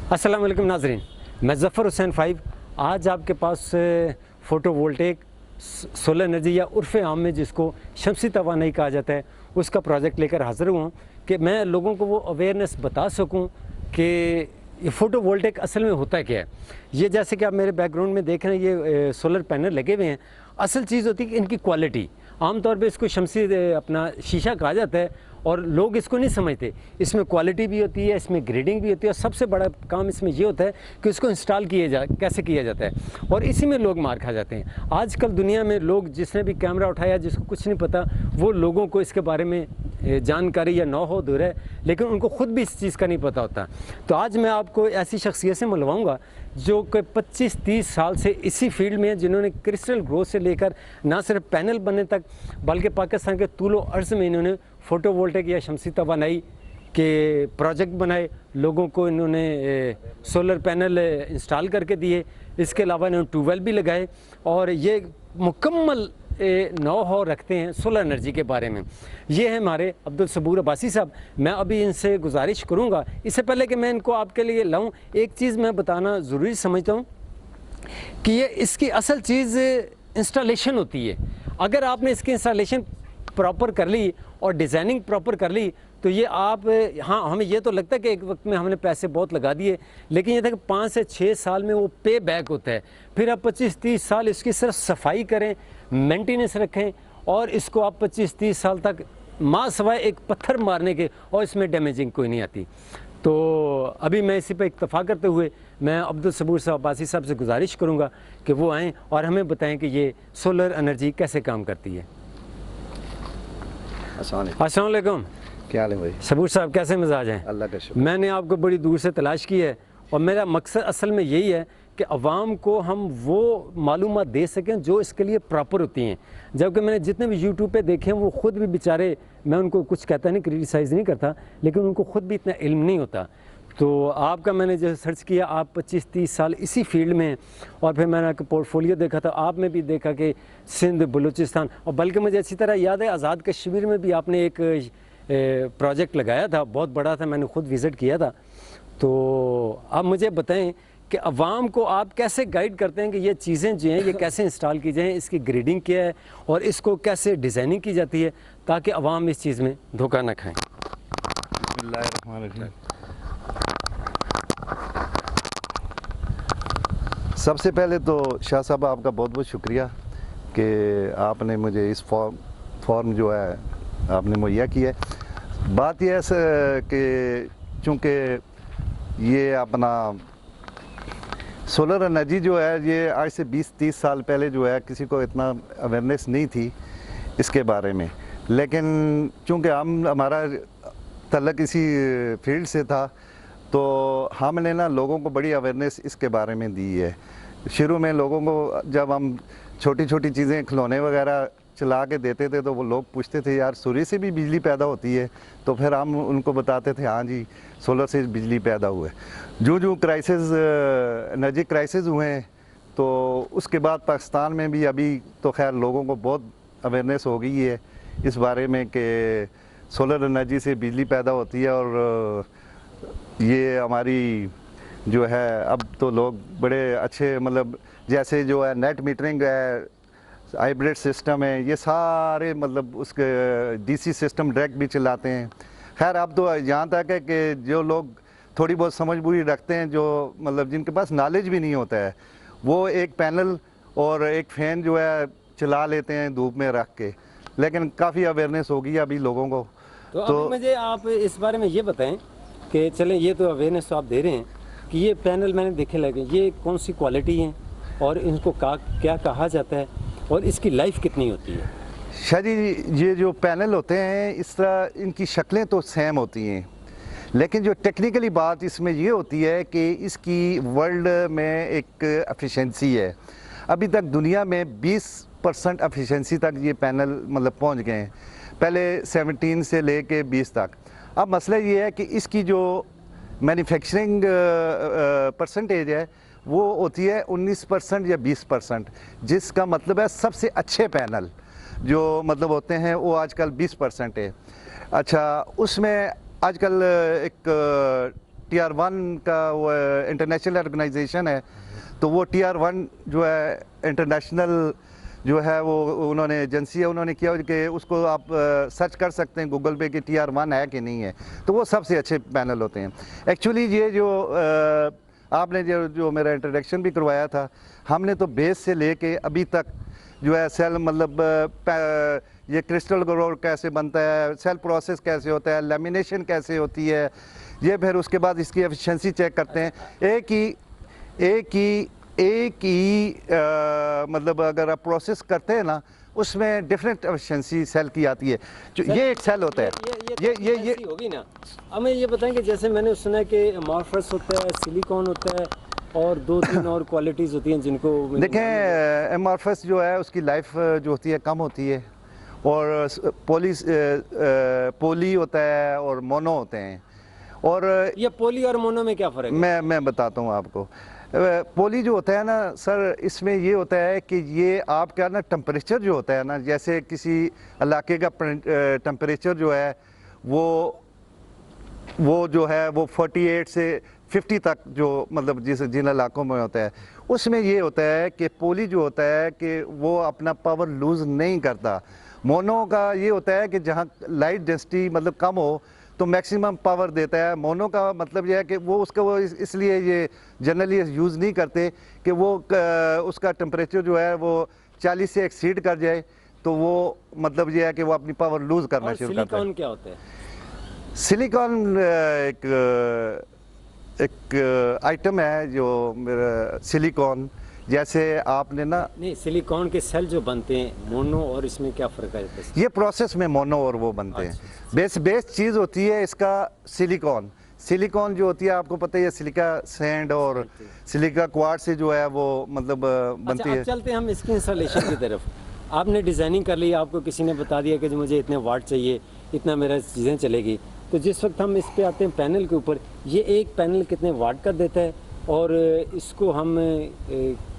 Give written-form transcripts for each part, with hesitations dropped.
अस्सलाम वालेकुम नाज़रीन, मैं ज़फ़र हुसैन फ़ाइव आज आपके पास फ़ोटो वोल्टेक सोलर एनर्जी या उर्फ़ आम में जिसको शमसी तवानाई कहा जाता है उसका प्रोजेक्ट लेकर हाज़िर हुआ हूँ कि मैं लोगों को वो अवेयरनेस बता सकूँ कि ये फ़ोटो वोल्टेक असल में होता क्या है। ये जैसे कि आप मेरे बैकग्राउंड में देख रहे हैं, ये सोलर पैनल लगे हुए हैं। असल चीज़ होती है कि इनकी क्वालिटी, आमतौर पे इसको शमसी अपना शीशा कहा जाता है और लोग इसको नहीं समझते। इसमें क्वालिटी भी होती है, इसमें ग्रेडिंग भी होती है और सबसे बड़ा काम इसमें ये होता है कि इसको इंस्टॉल कैसे किया जाता है और इसी में लोग मार खा जाते हैं। आजकल दुनिया में लोग, जिसने भी कैमरा उठाया जिसको कुछ नहीं पता, वो लोगों को इसके बारे में जानकारी या नौ हो दूर है, लेकिन उनको ख़ुद भी इस चीज़ का नहीं पता होता। तो आज मैं आपको ऐसी शख्सियत से मिलवाऊँगा जो कि 25-30 साल से इसी फील्ड में है, जिन्होंने क्रिस्टल ग्रोथ से लेकर ना सिर्फ पैनल बनने तक बल्कि पाकिस्तान के तूलो अर्ज़ में इन्होंने फ़ोटो वोल्टेक या शमसी तवानाई के प्रोजेक्ट बनाए, लोगों को इन्होंने सोलर पैनल इंस्टॉल करके दिए। इसके अलावा इन्होंने ट्यूबवेल भी लगाए और ये मुकम्मल नौ हो रखते हैं सोलर एनर्जी के बारे में। ये हैं हमारे अब्दुल सबूर अब्बासी साहब। मैं अभी इनसे गुजारिश करूंगा, इससे पहले कि मैं इनको आपके लिए लाऊं, एक चीज़ मैं बताना ज़रूरी समझता हूं कि ये इसकी असल चीज़ इंस्टॉलेशन होती है। अगर आपने इसकी इंस्टॉलेशन प्रॉपर कर ली और डिज़ाइनिंग प्रॉपर कर ली तो ये आप, हाँ हमें ये तो लगता है कि एक वक्त में हमने पैसे बहुत लगा दिए, लेकिन ये था कि 5 से 6 साल में वो पे बैक होता है। फिर आप 25-30 साल इसकी सिर्फ सफाई करें, मेंटेनेंस रखें और इसको आप 25-30 साल तक माँ सवाए एक पत्थर मारने के, और इसमें डैमेजिंग कोई नहीं आती। तो अभी मैं इसी पर इक्तफ़ा करते हुए मैं अब्दुल सबूर अब्बासी साहब से गुजारिश करूँगा कि वो आएँ और हमें बताएँ कि ये सोलर एनर्जी कैसे काम करती है। अस्सलाम वालेकुम। क्या हाल है भाई? सबूर साहब कैसे मिजाज हैं? अल्लाह का शुक्र। मैंने आपको बड़ी दूर से तलाश की है और मेरा मकसद असल में यही है कि अवाम को हम वो मालूमात दे सकें जो इसके लिए प्रॉपर होती हैं। जबकि मैंने जितने भी यूट्यूब पे देखे हैं वो ख़ुद भी बेचारे, मैं उनको कुछ कहता नहीं, क्रिटिसाइज़ नहीं करता, लेकिन उनको ख़ुद भी इतना इल्म नहीं होता। तो आपका मैंने जो सर्च किया, आप 25-30 साल इसी फील्ड में हैं और फिर मैंने आपका पोर्टफोलियो देखा था, आप में भी देखा कि सिंध, बलूचिस्तान, और बल्कि मुझे अच्छी तरह याद है आज़ाद कश्मीर में भी आपने एक प्रोजेक्ट लगाया था, बहुत बड़ा था, मैंने ख़ुद विज़िट किया था। तो आप मुझे बताएं कि अवाम को आप कैसे गाइड करते हैं कि ये चीज़ें जो हैं ये कैसे इंस्टॉल की जाएँ, इसकी ग्रेडिंग क्या है और इसको कैसे डिज़ाइनिंग की जाती है ताकि अवाम इस चीज़ में धोखा न खाएँ। सबसे पहले तो शाह साहब आपका बहुत बहुत शुक्रिया कि आपने मुझे इस फॉर्म जो है आपने मुहैया किया है। बात यह है कि चूँकि ये अपना सोलर एनर्जी जो है ये आज से 20-30 साल पहले जो है किसी को इतना अवेयरनेस नहीं थी इसके बारे में, लेकिन चूँकि हमारा तल्लक इसी फील्ड से था तो हमने ना लोगों को बड़ी अवेयरनेस इसके बारे में दी है। शुरू में लोगों को जब हम छोटी छोटी चीज़ें, खिलौने वगैरह चला के देते थे तो वो लोग पूछते थे यार सूर्य से भी बिजली पैदा होती है, तो फिर हम उनको बताते थे हाँ जी सोलर से बिजली पैदा हुआ है। जो क्राइसिस, एनर्जी क्राइसिस हुए हैं तो उसके बाद पाकिस्तान में भी अभी तो खैर लोगों को बहुत अवेयरनेस हो गई है इस बारे में कि सोलर एनर्जी से बिजली पैदा होती है और ये हमारी जो है अब तो लोग बड़े अच्छे, मतलब जैसे जो है नेट मीटरिंग है, हाइब्रिड सिस्टम है, ये सारे मतलब उसके डीसी सिस्टम डायरेक्ट भी चलाते हैं। खैर अब तो यहाँ तक है कि जो लोग थोड़ी बहुत समझ बूझ रखते हैं, जो मतलब जिनके पास नॉलेज भी नहीं होता है, वो एक पैनल और एक फ़ैन जो है चला लेते हैं धूप में रख के, लेकिन काफ़ी अवेयरनेस होगी अभी लोगों को। तो मुझे आप इस बारे में ये बताएं कि चलें, ये तो अवेयरनेस तो आप दे रहे हैं कि ये पैनल मैंने देखे लगे, ये कौन सी क्वालिटी हैं और इनको क्या कहा जाता है और इसकी लाइफ कितनी होती है? शाह जी, ये जो पैनल होते हैं इस तरह इनकी शक्लें तो सेम होती हैं, लेकिन जो टेक्निकली बात इसमें ये होती है कि इसकी वर्ल्ड में एक एफिशिएंसी है। अभी तक दुनिया में 20% एफिशिएंसी तक ये पैनल मतलब पहुंच गए हैं, पहले 17 से लेके 20 तक। अब मसला ये है कि इसकी जो मैन्युफैक्चरिंग परसेंटेज है वो होती है 19% या 20%, जिसका मतलब है सबसे अच्छे पैनल जो मतलब होते हैं वो आजकल 20% है। अच्छा, उसमें आजकल एक TR1 का वो इंटरनेशनल ऑर्गेनाइजेशन है, तो वो TR1 जो है इंटरनेशनल जो है वो उन्होंने एजेंसी है, उन्होंने किया कि उसको आप सर्च कर सकते हैं गूगल पे कि TR1 है कि नहीं है, तो वो सबसे अच्छे पैनल होते हैं। एक्चुअली ये जो आपने जो मेरा इंट्रोडक्शन भी करवाया था, हमने तो बेस से लेके अभी तक जो है सेल मतलब ये क्रिस्टल ग्रोवर कैसे बनता है, सेल प्रोसेस कैसे होता है, लेमिनेशन कैसे होती है, ये फिर उसके बाद इसकी एफिशिएंसी चेक करते हैं। एक ही मतलब अगर आप प्रोसेस करते हैं ना, उसमें डिफरेंट एफिशिएंसी सेल की आती है। जो ये एक सेल होता है, ये होगी ना। अब मैं ये बताएं कि जैसे मैंने सुना है कि अमॉर्फस होता है, सिलिकॉन होता है और 2-3 और क्वालिटीज़ होती हैं जिनको देखें। एमॉर्फस जो है उसकी लाइफ जो होती है कम होती है, और पोली होता है और मोनो होते हैं। और ये पोली और मोनो में क्या फ़र्क है? मैं बताता हूँ आपको। पोली जो होता है ना सर, इसमें ये होता है कि ये आपका ना टेम्परेचर जो होता है ना, जैसे किसी इलाके का टेम्परेचर जो है वो जो है वो 48 से 50 तक जो मतलब जिन इलाकों में होता है, उसमें ये होता है कि पोली जो होता है कि वो अपना पावर लूज़ नहीं करता। मोनो का ये होता है कि जहाँ लाइट डेंसिटी मतलब कम हो तो मैक्सिमम पावर देता है। मोनो का मतलब यह है कि वो उसका वो इसलिए ये जनरली यूज़ नहीं करते कि वो उसका टेम्परेचर जो है वो 40 से एक्सीड कर जाए, तो वो मतलब ये है कि वो अपनी पावर लूज़ करना शुरू करता है। सिलिकॉन क्या होता है? सिलिकॉन एक आइटम है जो मेरा सिलिकॉन, जैसे आपने ना नहीं, सिलिकॉन के सेल जो बनते हैं मोनो और इसमें क्या फ़र्क है? ये प्रोसेस में मोनो और वो बनते हैं। बेस चीज़ होती है इसका सिलिकॉन जो होती है, आपको पता ही है, सिलिका सैंड और सिलिका क्वार्ट्ज से जो है वो मतलब बनती है। चलते हैं हम इसकी इंस्टॉलेशन की तरफ। आपने डिज़ाइनिंग कर ली, आपको किसी ने बता दिया कि मुझे इतने वाट चाहिए, इतना मेरा चीज़ें चलेगी, तो जिस वक्त हम इस पे आते हैं पैनल के ऊपर, ये एक पैनल कितने वाट का देता है और इसको हम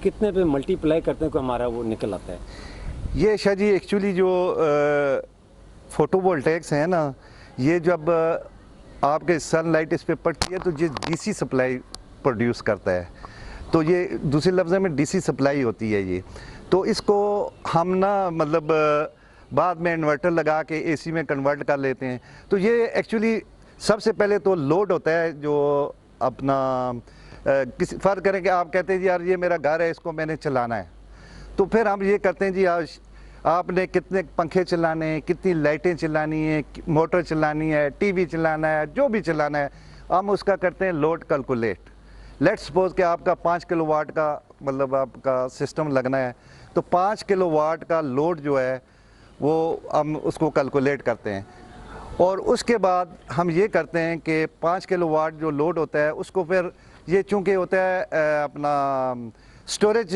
कितने पे मल्टीप्लाई करते हैं को हमारा वो निकल आता है? ये शाह जी एक्चुअली जो फोटोवोल्टेक्स है ना, ये जब आपके सनलाइट इस पे पड़ती है तो ये डीसी सप्लाई प्रोड्यूस करता है। तो ये दूसरे लफ्ज़ों में डीसी सप्लाई होती है ये। तो इसको हम ना मतलब बाद में इन्वर्टर लगा के एसी में कन्वर्ट कर लेते हैं। तो ये एक्चुअली सबसे पहले तो लोड होता है जो अपना किसी फ़र्क करें कि आप कहते हैं जी यार ये मेरा घर है, इसको मैंने चलाना है, तो फिर हम ये करते हैं जी आपने कितने पंखे चलाने हैं, कितनी लाइटें चलानी है, मोटर चलानी है, टीवी चलाना है, जो भी चलाना है, हम उसका करते हैं लोड कैलकुलेट। लेट्स सपोज कि आपका 5 किलोवाट का मतलब आपका सिस्टम लगना है, तो 5 किलोवाट का लोड जो है वो हम उसको कैलकुलेट करते हैं। और उसके बाद हम ये करते हैं कि 5 किलोवाट जो लोड होता है उसको फिर ये चूँकि होता है अपना स्टोरेज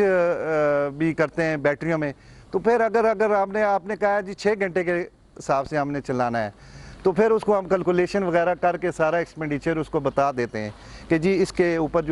भी करते हैं बैटरियों में, तो फिर अगर आपने कहा जी 6 घंटे के हिसाब से हमने चलाना है, तो फिर उसको हम कैलकुलेशन वगैरह करके सारा एक्सपेंडिचर उसको बता देते हैं कि जी इसके ऊपर